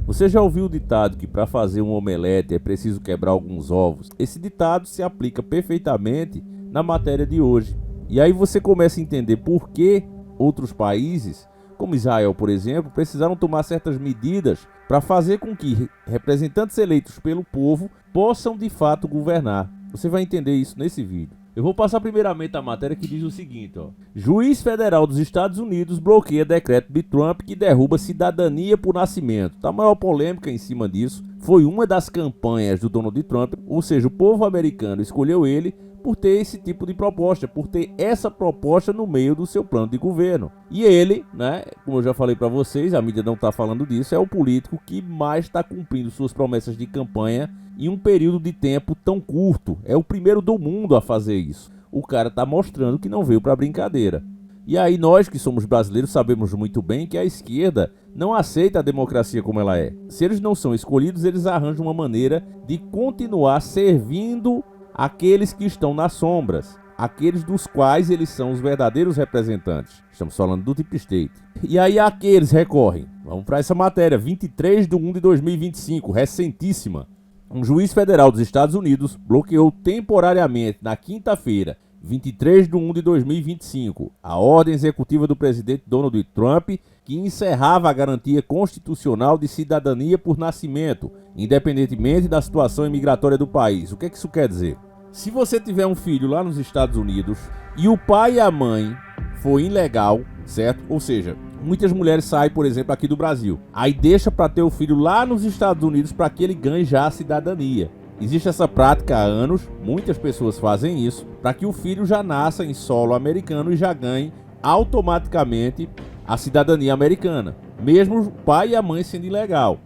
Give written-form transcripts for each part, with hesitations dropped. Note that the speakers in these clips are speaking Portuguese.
Você já ouviu o ditado que para fazer um omelete é preciso quebrar alguns ovos? Esse ditado se aplica perfeitamente na matéria de hoje. E aí você começa a entender por que outros países, como Israel, por exemplo, precisaram tomar certas medidas para fazer com que representantes eleitos pelo povo possam de fato governar. Você vai entender isso nesse vídeo. Eu vou passar primeiramente a matéria que diz o seguinte, ó. Juiz federal dos Estados Unidos bloqueia decreto de Trump que derruba cidadania por nascimento. A maior polêmica em cima disso foi uma das campanhas do Donald Trump, ou seja, o povo americano escolheu ele por ter esse tipo de proposta, por ter essa proposta no meio do seu plano de governo. E ele, né, como eu já falei para vocês, a mídia não está falando disso, é o político que mais está cumprindo suas promessas de campanha em um período de tempo tão curto. É o primeiro do mundo a fazer isso. O cara está mostrando que não veio para brincadeira. E aí nós que somos brasileiros sabemos muito bem que a esquerda não aceita a democracia como ela é. Se eles não são escolhidos, eles arranjam uma maneira de continuar servindo aqueles que estão nas sombras, aqueles dos quais eles são os verdadeiros representantes. Estamos falando do Deep State. E aí aqueles recorrem. Vamos para essa matéria, 23 de 1 de 2025, recentíssima. Um juiz federal dos Estados Unidos bloqueou temporariamente na quinta-feira, 23 de 1 de 2025, a ordem executiva do presidente Donald Trump que encerrava a garantia constitucional de cidadania por nascimento, independentemente da situação imigratória do país. O que isso quer dizer? Se você tiver um filho lá nos Estados Unidos e o pai e a mãe for ilegal, certo? Ou seja, muitas mulheres saem, por exemplo, aqui do Brasil, aí deixa para ter o filho lá nos Estados Unidos para que ele ganhe já a cidadania. Existe essa prática há anos, muitas pessoas fazem isso, para que o filho já nasça em solo americano e já ganhe automaticamente a cidadania americana, mesmo o pai e a mãe sendo ilegal.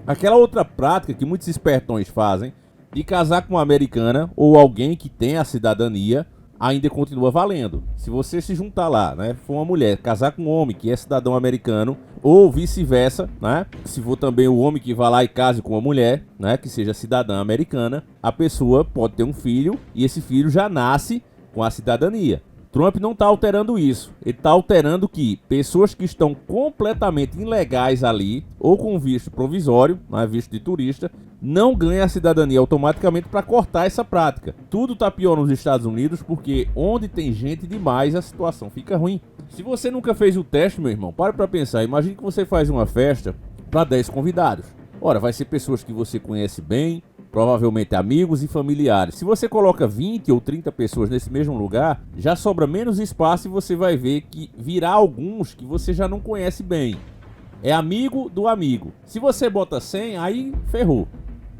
Aquela outra prática que muitos espertões fazem, de casar com uma americana ou alguém que tem a cidadania, ainda continua valendo. Se você se juntar lá, né, for uma mulher, casar com um homem que é cidadão americano, ou vice-versa, né, se for também o homem que vá lá e case com uma mulher, né, que seja cidadã americana, a pessoa pode ter um filho e esse filho já nasce com a cidadania. Trump não está alterando isso, ele está alterando que pessoas que estão completamente ilegais ali, ou com visto provisório, né, visto de turista, não ganham a cidadania automaticamente para cortar essa prática. Tudo está pior nos Estados Unidos porque onde tem gente demais a situação fica ruim. Se você nunca fez o teste, meu irmão, pare para pensar, imagine que você faz uma festa para 10 convidados. Ora, vai ser pessoas que você conhece bem, provavelmente amigos e familiares. Se você coloca 20 ou 30 pessoas nesse mesmo lugar, já sobra menos espaço e você vai ver que virá alguns que você já não conhece bem. É amigo do amigo. Se você bota 100, aí ferrou.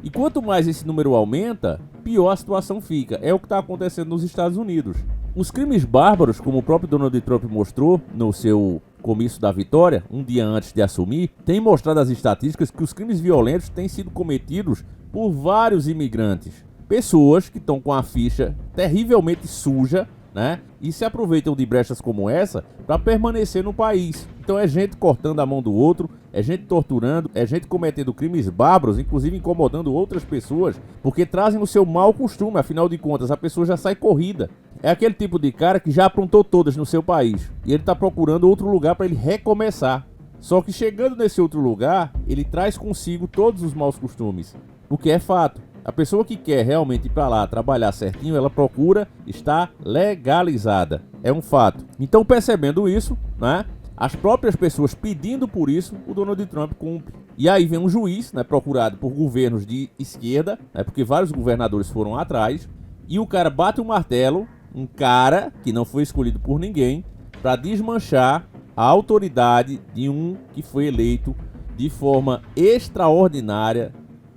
E quanto mais esse número aumenta, pior a situação fica. É o que está acontecendo nos Estados Unidos. Os crimes bárbaros, como o próprio Donald Trump mostrou no seu comício da vitória, um dia antes de assumir, tem mostrado as estatísticas que os crimes violentos têm sido cometidos por vários imigrantes. Pessoas que estão com a ficha terrivelmente suja, né? E se aproveitam de brechas como essa para permanecer no país. Então é gente cortando a mão do outro, é gente torturando, é gente cometendo crimes bárbaros, inclusive incomodando outras pessoas, porque trazem o seu mau costume, afinal de contas a pessoa já sai corrida. É aquele tipo de cara que já aprontou todas no seu país e ele está procurando outro lugar para ele recomeçar. Só que chegando nesse outro lugar, ele traz consigo todos os maus costumes, o que é fato. A pessoa que quer realmente ir para lá trabalhar certinho, ela procura estar legalizada. É um fato. Então, percebendo isso, né, as próprias pessoas pedindo por isso, o Donald Trump cumpre. E aí vem um juiz, né, procurado por governos de esquerda, né, porque vários governadores foram atrás, e o cara bate o martelo, um cara que não foi escolhido por ninguém, para desmanchar a autoridade de um que foi eleito de forma extraordinária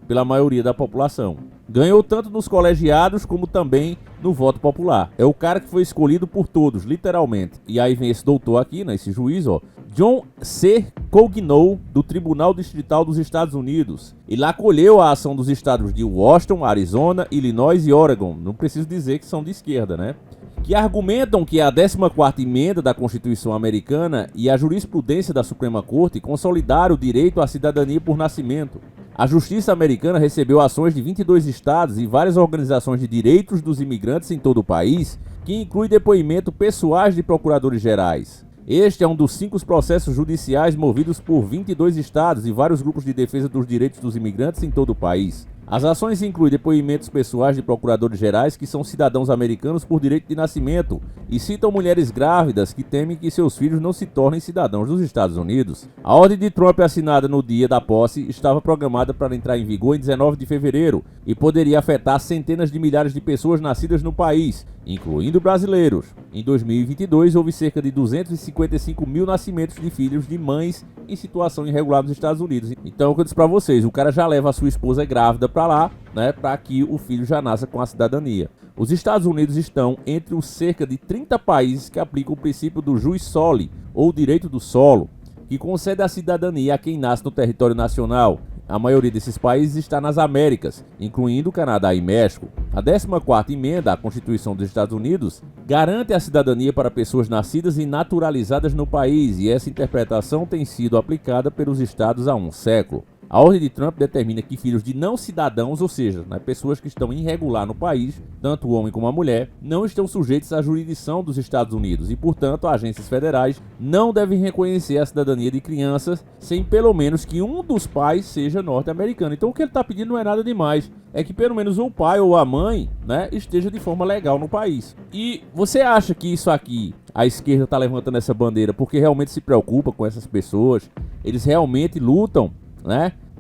pela maioria da população. Ganhou tanto nos colegiados como também no voto popular. É o cara que foi escolhido por todos, literalmente. E aí vem esse doutor aqui, né, esse juiz, ó, John C. Cognow, do Tribunal Distrital dos Estados Unidos. Ele acolheu a ação dos estados de Washington, Arizona, Illinois e Oregon. Não preciso dizer que são de esquerda, né? Que argumentam que a 14ª emenda da Constituição Americana e a jurisprudência da Suprema Corte consolidaram o direito à cidadania por nascimento. A Justiça Americana recebeu ações de 22 estados e várias organizações de direitos dos imigrantes em todo o país, que inclui depoimento pessoais de procuradores gerais. Este é um dos 5 processos judiciais movidos por 22 estados e vários grupos de defesa dos direitos dos imigrantes em todo o país. As ações incluem depoimentos pessoais de procuradores gerais que são cidadãos americanos por direito de nascimento e citam mulheres grávidas que temem que seus filhos não se tornem cidadãos dos Estados Unidos. A ordem de Trump assinada no dia da posse estava programada para entrar em vigor em 19 de fevereiro e poderia afetar centenas de milhares de pessoas nascidas no país, incluindo brasileiros. Em 2022, houve cerca de 255 mil nascimentos de filhos de mães em situação irregular nos Estados Unidos. Então, o que eu disse para vocês, o cara já leva a sua esposa grávida para lá, né, para que o filho já nasça com a cidadania. Os Estados Unidos estão entre os cerca de 30 países que aplicam o princípio do jus soli, ou direito do solo, que concede a cidadania a quem nasce no território nacional. A maioria desses países está nas Américas, incluindo Canadá e México. A 14ª emenda à Constituição dos Estados Unidos garante a cidadania para pessoas nascidas e naturalizadas no país, e essa interpretação tem sido aplicada pelos estados há um século. A ordem de Trump determina que filhos de não cidadãos, ou seja, pessoas que estão irregular no país, tanto o homem como a mulher, não estão sujeitos à jurisdição dos Estados Unidos e, portanto, agências federais não devem reconhecer a cidadania de crianças sem pelo menos que um dos pais seja norte-americano. Então o que ele está pedindo não é nada demais, é que pelo menos o pai ou a mãe, esteja de forma legal no país. E você acha que isso aqui, a esquerda está levantando essa bandeira porque realmente se preocupa com essas pessoas? Eles realmente lutam,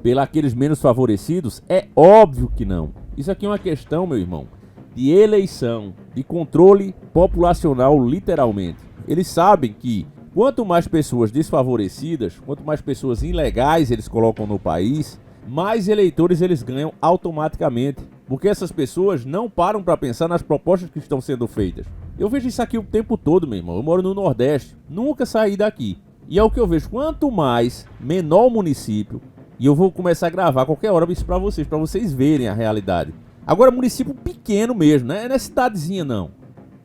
pelos aqueles menos favorecidos? É óbvio que não. Isso aqui é uma questão, meu irmão, de eleição, de controle populacional, literalmente. Eles sabem que quanto mais pessoas desfavorecidas, quanto mais pessoas ilegais eles colocam no país, mais eleitores eles ganham automaticamente, porque essas pessoas não param para pensar nas propostas que estão sendo feitas. Eu vejo isso aqui o tempo todo, meu irmão. Eu moro no Nordeste, nunca saí daqui. E é o que eu vejo, quanto mais menor o município, e eu vou começar a gravar qualquer hora isso para vocês verem a realidade. Agora, município pequeno mesmo, não é cidadezinha não.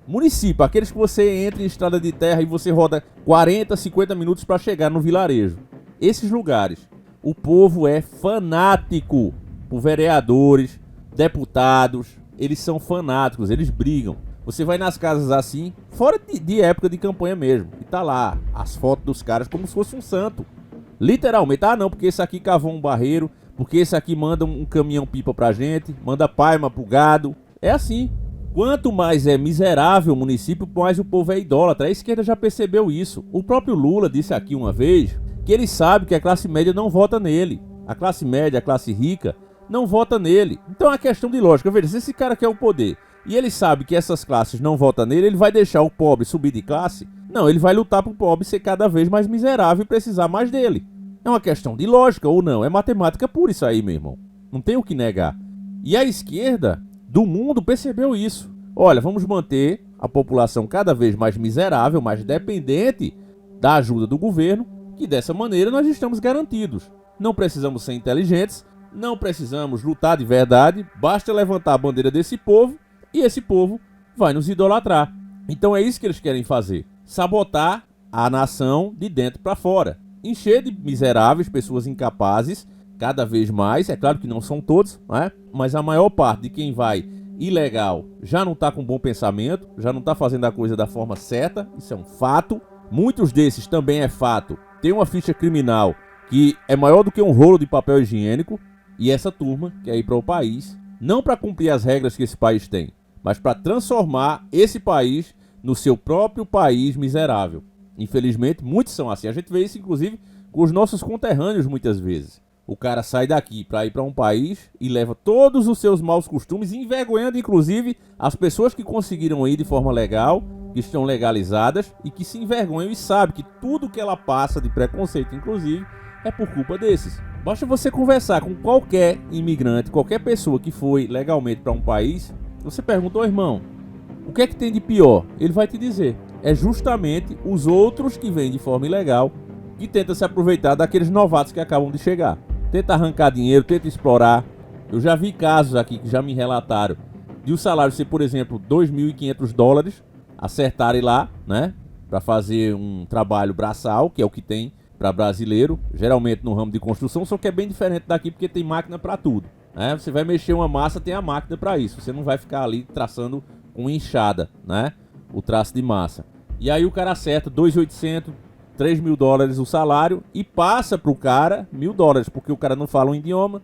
Município, aqueles que você entra em estrada de terra e você roda 40, 50 minutos para chegar no vilarejo. Esses lugares, o povo é fanático por vereadores, deputados, eles são fanáticos, eles brigam. Você vai nas casas assim, fora de época de campanha mesmo, e tá lá as fotos dos caras como se fosse um santo. Literalmente, não, porque esse aqui cavou um barreiro, porque esse aqui manda um caminhão-pipa pra gente, manda paima pro gado. É assim. Quanto mais é miserável o município, mais o povo é idólatra. A esquerda já percebeu isso. O próprio Lula disse aqui uma vez que ele sabe que a classe média não vota nele. A classe média, a classe rica, não vota nele. Então é uma questão de lógica. Veja, se esse cara quer o poder e ele sabe que essas classes não votam nele, ele vai deixar o pobre subir de classe? Não, ele vai lutar pro pobre ser cada vez mais miserável e precisar mais dele. É uma questão de lógica ou não, é matemática pura isso aí, meu irmão. Não tem o que negar. E a esquerda do mundo percebeu isso. Olha, vamos manter a população cada vez mais miserável, mais dependente da ajuda do governo, que dessa maneira nós estamos garantidos. Não precisamos ser inteligentes, não precisamos lutar de verdade, basta levantar a bandeira desse povo e esse povo vai nos idolatrar. Então é isso que eles querem fazer, sabotar a nação de dentro para fora. Encher de miseráveis, pessoas incapazes, cada vez mais, é claro que não são todos, mas a maior parte de quem vai ilegal já não está com bom pensamento, já não está fazendo a coisa da forma certa, isso é um fato. Muitos desses também é fato, tem uma ficha criminal que é maior do que um rolo de papel higiênico, e essa turma quer ir para o país, não para cumprir as regras que esse país tem, mas para transformar esse país no seu próprio país miserável. Infelizmente, muitos são assim. A gente vê isso, inclusive, com os nossos conterrâneos, muitas vezes. O cara sai daqui para ir para um país e leva todos os seus maus costumes, envergonhando, inclusive, as pessoas que conseguiram ir de forma legal, que estão legalizadas e que se envergonham e sabem que tudo que ela passa de preconceito, inclusive, é por culpa desses. Basta você conversar com qualquer imigrante, qualquer pessoa que foi legalmente para um país, você pergunta, irmão, o que é que tem de pior? Ele vai te dizer. É justamente os outros que vêm de forma ilegal, que tentam se aproveitar daqueles novatos que acabam de chegar. Tenta arrancar dinheiro, tenta explorar. Eu já vi casos aqui que já me relataram de o salário ser, por exemplo, $2.500, acertarem lá, para fazer um trabalho braçal, que é o que tem para brasileiro, geralmente no ramo de construção, só que é bem diferente daqui porque tem máquina para tudo. Você vai mexer uma massa, tem a máquina para isso. Você não vai ficar ali traçando com enxada, o traço de massa. E aí o cara acerta 2.800, 3.000 dólares o salário e passa pro cara 1.000 dólares, porque o cara não fala um idioma.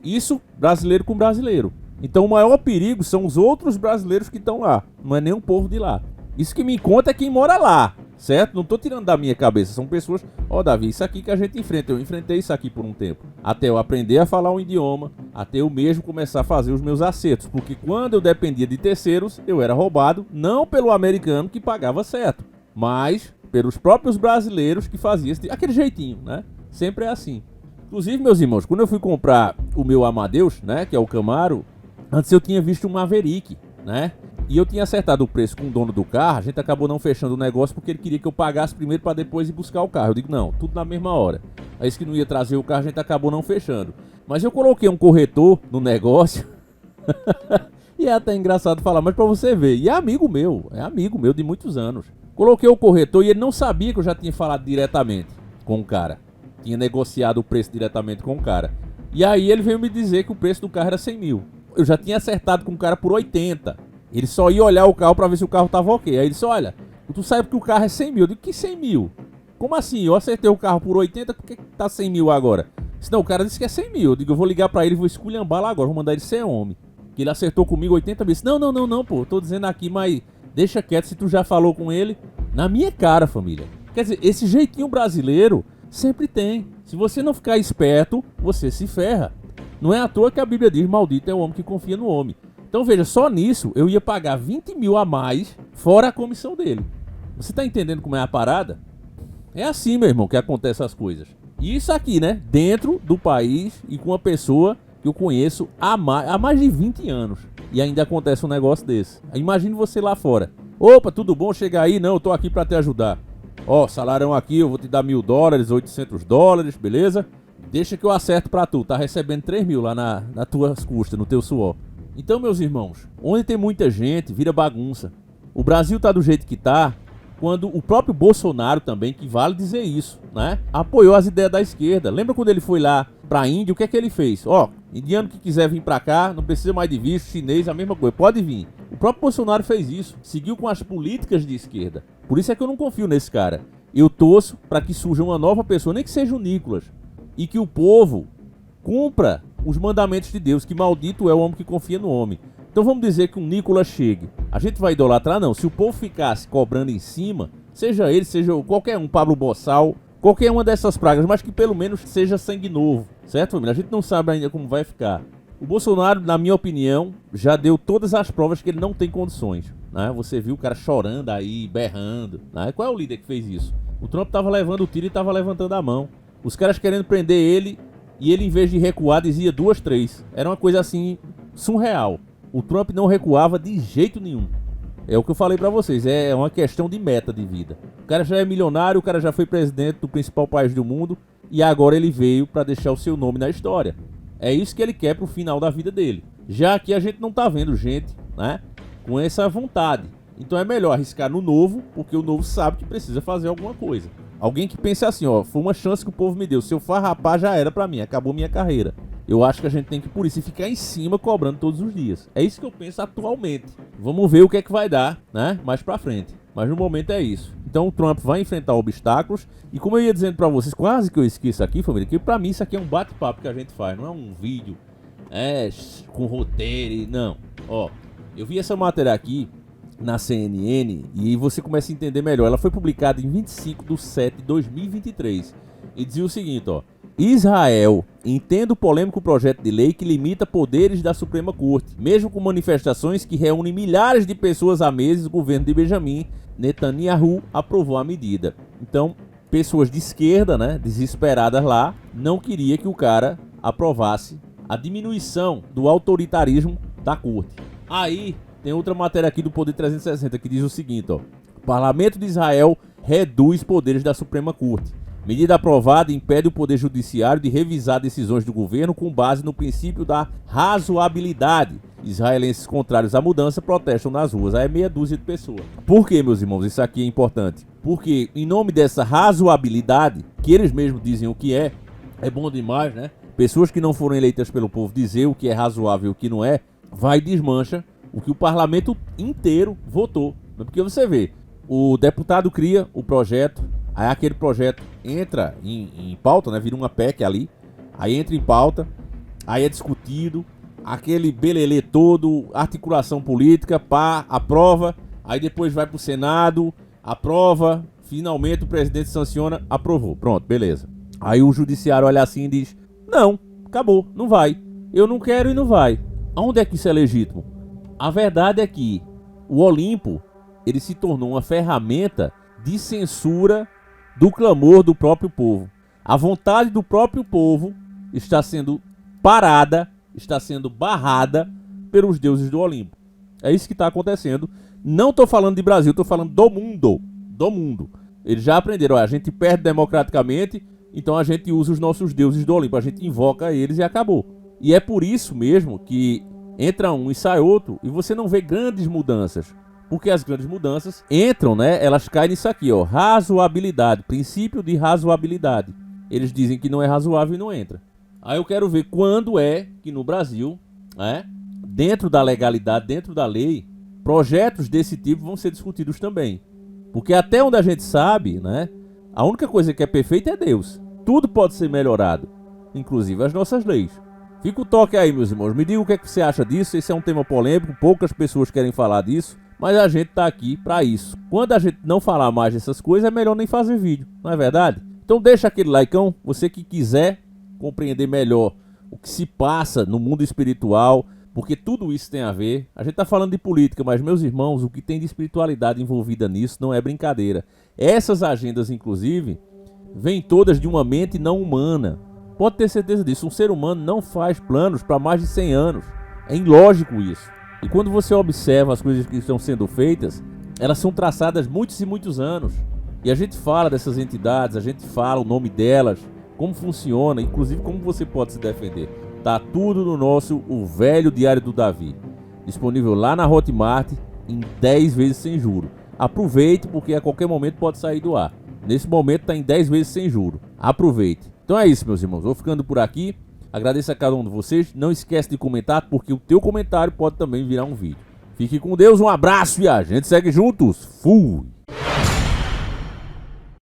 Isso brasileiro com brasileiro. Então o maior perigo são os outros brasileiros que estão lá, não é nem o povo de lá. Isso que me conta é quem mora lá, certo? Não tô tirando da minha cabeça, são pessoas... Ó, Davi, isso aqui que a gente enfrenta, eu enfrentei isso aqui por um tempo. Até eu aprender a falar um idioma, até eu mesmo começar a fazer os meus acertos. Porque quando eu dependia de terceiros, eu era roubado, não pelo americano que pagava certo, mas pelos próprios brasileiros que faziam aquele jeitinho, né? Sempre é assim. Inclusive, meus irmãos, quando eu fui comprar o meu Amadeus, né, que é o Camaro, antes eu tinha visto um Maverick, né? E eu tinha acertado o preço com o dono do carro, a gente acabou não fechando o negócio porque ele queria que eu pagasse primeiro para depois ir buscar o carro. Eu digo, não, tudo na mesma hora. Aí isso que não ia trazer o carro, a gente acabou não fechando. Mas eu coloquei um corretor no negócio e é até engraçado falar, mas para você ver, e é amigo meu de muitos anos. Coloquei o corretor e ele não sabia que eu já tinha falado diretamente com o cara. Tinha negociado o preço diretamente com o cara. E aí ele veio me dizer que o preço do carro era 100 mil. Eu já tinha acertado com o cara por 80. Ele só ia olhar o carro pra ver se o carro tava ok. Aí ele disse, olha, tu sabe que o carro é 100 mil. Eu digo, que 100 mil? Como assim? Eu acertei o carro por 80, por que tá 100 mil agora? Senão o cara disse que é 100 mil. Eu digo, eu vou ligar pra ele e vou esculhambar lá agora. Vou mandar ele ser homem. Que ele acertou comigo 80 mil. Disse, não, pô. Tô dizendo aqui, mas deixa quieto se tu já falou com ele. Na minha cara, família. Quer dizer, esse jeitinho brasileiro sempre tem. Se você não ficar esperto, você se ferra. Não é à toa que a Bíblia diz, maldito é o homem que confia no homem. Então veja, só nisso eu ia pagar 20 mil a mais, fora a comissão dele. Você tá entendendo como é a parada? É assim, meu irmão, que acontecem as coisas. E isso aqui, né? Dentro do país e com uma pessoa que eu conheço há mais de 20 anos. E ainda acontece um negócio desse. Imagine você lá fora. Opa, tudo bom? Chega aí. Não, eu tô aqui pra te ajudar. Ó, salário aqui, eu vou te dar 1.000 dólares, 800 dólares, beleza? Deixa que eu acerto pra tu. Tá recebendo 3 mil lá nas tuas custas, no teu suor. Então, meus irmãos, onde tem muita gente, vira bagunça. O Brasil tá do jeito que tá, quando o próprio Bolsonaro também, que vale dizer isso, né? Apoiou as ideias da esquerda. Lembra quando ele foi lá pra Índia, o que é que ele fez? Ó, indiano que quiser vir pra cá, não precisa mais de visto, chinês, a mesma coisa, pode vir. O próprio Bolsonaro fez isso, seguiu com as políticas de esquerda. Por isso é que eu não confio nesse cara. Eu torço pra que surja uma nova pessoa, nem que seja o Nicolas, e que o povo cumpra os mandamentos de Deus, que maldito é o homem que confia no homem. Então vamos dizer que um Nicolas chegue. A gente vai idolatrar? Não. Se o povo ficasse cobrando em cima, seja ele, seja qualquer um, Pablo Bossal, qualquer uma dessas pragas, mas que pelo menos seja sangue novo, certo, família? A gente não sabe ainda como vai ficar. O Bolsonaro, na minha opinião, já deu todas as provas que ele não tem condições, né? Você viu o cara chorando aí, berrando, né? Qual é o líder que fez isso? O Trump tava levando o tiro e tava levantando a mão. Os caras querendo prender ele, e ele, em vez de recuar, dizia 2, 3. Era uma coisa assim, surreal. O Trump não recuava de jeito nenhum. É o que eu falei pra vocês, é uma questão de meta de vida. O cara já é milionário, o cara já foi presidente do principal país do mundo, e agora ele veio pra deixar o seu nome na história. É isso que ele quer pro final da vida dele. Já que a gente não tá vendo gente, né, com essa vontade. Então é melhor arriscar no novo, porque o novo sabe que precisa fazer alguma coisa. Alguém que pense assim, ó, foi uma chance que o povo me deu. Se eu farrapar, já era pra mim, acabou minha carreira. Eu acho que a gente tem que, por isso, ficar em cima cobrando todos os dias. É isso que eu penso atualmente. Vamos ver o que é que vai dar, né, mais pra frente. Mas no momento é isso. Então o Trump vai enfrentar obstáculos. E como eu ia dizendo pra vocês, quase que eu esqueço aqui, família, que pra mim isso aqui é um bate-papo que a gente faz. Não é um vídeo, com roteiro, não. Ó, eu vi essa matéria aqui na CNN e você começa a entender melhor. Ela foi publicada em 25/7/2023 e dizia o seguinte, ó: Israel entende o polêmico projeto de lei que limita poderes da Suprema Corte. Mesmo com manifestações que reúnem milhares de pessoas há meses, o governo de Benjamin Netanyahu aprovou a medida. Então, pessoas de esquerda, né, desesperadas lá, não queria que o cara aprovasse a diminuição do autoritarismo da corte. Aí tem outra matéria aqui do Poder 360 que diz o seguinte, ó: o Parlamento de Israel reduz poderes da Suprema Corte. Medida aprovada impede o Poder Judiciário de revisar decisões do governo com base no princípio da razoabilidade. Israelenses contrários à mudança protestam nas ruas. Aí é meia dúzia de pessoas. Por que, meus irmãos? Isso aqui é importante. Porque em nome dessa razoabilidade, que eles mesmos dizem o que é bom demais, né? Pessoas que não foram eleitas pelo povo dizer o que é razoável e o que não é, vai e desmancha o que o parlamento inteiro votou. Porque você vê, O deputado cria o projeto, aí aquele projeto entra em pauta, né? Vira uma PEC ali, aí entra em pauta, aí é discutido, aquele belelê todo, articulação política, pá, aprova, aí depois vai pro Senado, aprova, finalmente o presidente sanciona, aprovou, pronto, beleza. Aí o judiciário olha assim e diz, não, acabou, não vai, eu não quero e não vai. Aonde é que isso é legítimo? A verdade é que o Olimpo, ele se tornou uma ferramenta de censura do clamor do próprio povo. A vontade do próprio povo está sendo parada, está sendo barrada pelos deuses do Olimpo. É isso que está acontecendo. Não estou falando de Brasil, estou falando do mundo. Do mundo. Eles já aprenderam, a gente perde democraticamente, então a gente usa os nossos deuses do Olimpo, a gente invoca eles e acabou. E é por isso mesmo que entra um e sai outro e você não vê grandes mudanças. Porque as grandes mudanças entram, né? Elas caem nisso aqui, ó. Razoabilidade. Princípio de razoabilidade. Eles dizem que não é razoável e não entra. Aí eu quero ver quando é que no Brasil, né, dentro da legalidade, dentro da lei, projetos desse tipo vão ser discutidos também. Porque até onde a gente sabe, né, a única coisa que é perfeita é Deus. Tudo pode ser melhorado, inclusive as nossas leis. Fica o toque aí, meus irmãos. Me diga o que é que você acha disso. Esse é um tema polêmico, poucas pessoas querem falar disso. Mas a gente tá aqui pra isso. Quando a gente não falar mais dessas coisas, é melhor nem fazer vídeo, não é verdade? Então deixa aquele likeão, você que quiser compreender melhor o que se passa no mundo espiritual, porque tudo isso tem a ver. A gente tá falando de política, mas meus irmãos, o que tem de espiritualidade envolvida nisso não é brincadeira. Essas agendas, inclusive, vêm todas de uma mente não humana. Pode ter certeza disso, um ser humano não faz planos para mais de 100 anos. É ilógico isso. E quando você observa as coisas que estão sendo feitas, elas são traçadas muitos e muitos anos. E a gente fala dessas entidades, a gente fala o nome delas, como funciona, inclusive como você pode se defender. Tá tudo no nosso O Velho Diário do Davi, disponível lá na Hotmart em 10 vezes sem juro. Aproveite, porque a qualquer momento pode sair do ar. Nesse momento está em 10 vezes sem juro. Aproveite. Então é isso, meus irmãos. Vou ficando por aqui. Agradeço a cada um de vocês. Não esquece de comentar, porque o teu comentário pode também virar um vídeo. Fique com Deus, um abraço e a gente segue juntos. Fui!